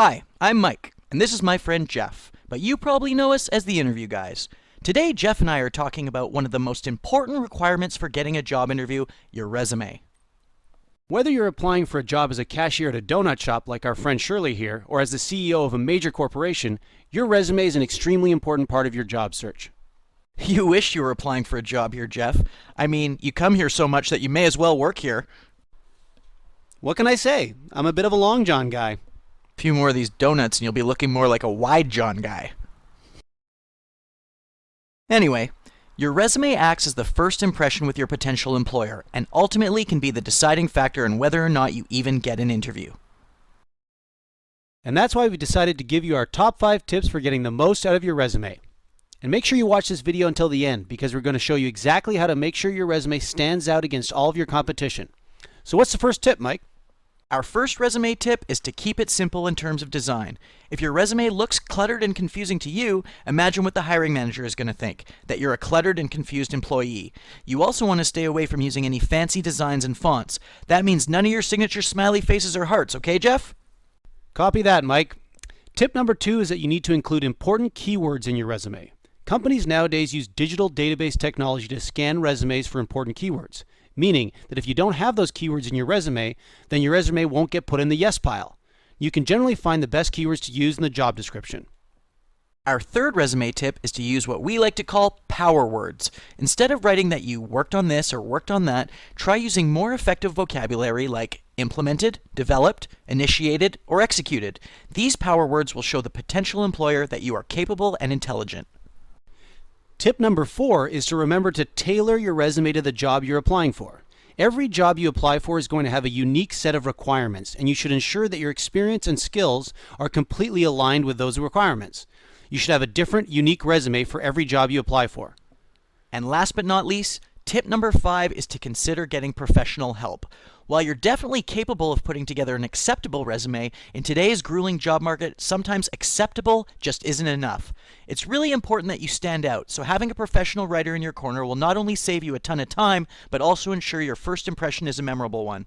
Hi, I'm Mike, and this is my friend Jeff, but you probably know us as the interview guys. Today, Jeff and I are talking about one of the most important requirements for getting a job interview, your resume. Whether you're applying for a job as a cashier at a donut shop like our friend Shirley here, or as the CEO of a major corporation, your resume is an extremely important part of your job search. You wish you were applying for a job here, Jeff. I mean, you come here so much that you may as well work here. What can I say? I'm a bit of a long john guy. A few more of these donuts and you'll be looking more like a wide john guy. Anyway, your resume acts as the first impression with your potential employer and ultimately can be the deciding factor in whether or not you even get an interview. And that's why we decided to give you our top 5 tips for getting the most out of your resume. And make sure you watch this video until the end because we're going to show you exactly how to make sure your resume stands out against all of your competition. So what's the first tip, Mike? Our first resume tip is to keep it simple in terms of design. If your resume looks cluttered and confusing to you, imagine what the hiring manager is going to think, that you're a cluttered and confused employee. You also want to stay away from using any fancy designs and fonts. That means none of your signature smiley faces or hearts, okay, Jeff? Copy that, Mike. Tip number 2 is that you need to include important keywords in your resume. Companies nowadays use digital database technology to scan resumes for important keywords, meaning that if you don't have those keywords in your resume, then your resume won't get put in the yes pile. You can generally find the best keywords to use in the job description. Our third resume tip is to use what we like to call power words. Instead of writing that you worked on this or worked on that, try using more effective vocabulary like implemented, developed, initiated, or executed. These power words will show the potential employer that you are capable and intelligent. Tip number 4 is to remember to tailor your resume to the job you're applying for. Every job you apply for is going to have a unique set of requirements, and you should ensure that your experience and skills are completely aligned with those requirements. You should have a different, unique resume for every job you apply for. And last but not least, tip number 5 is to consider getting professional help. While you're definitely capable of putting together an acceptable resume, in today's grueling job market, sometimes acceptable just isn't enough. It's really important that you stand out, so having a professional writer in your corner will not only save you a ton of time, but also ensure your first impression is a memorable one.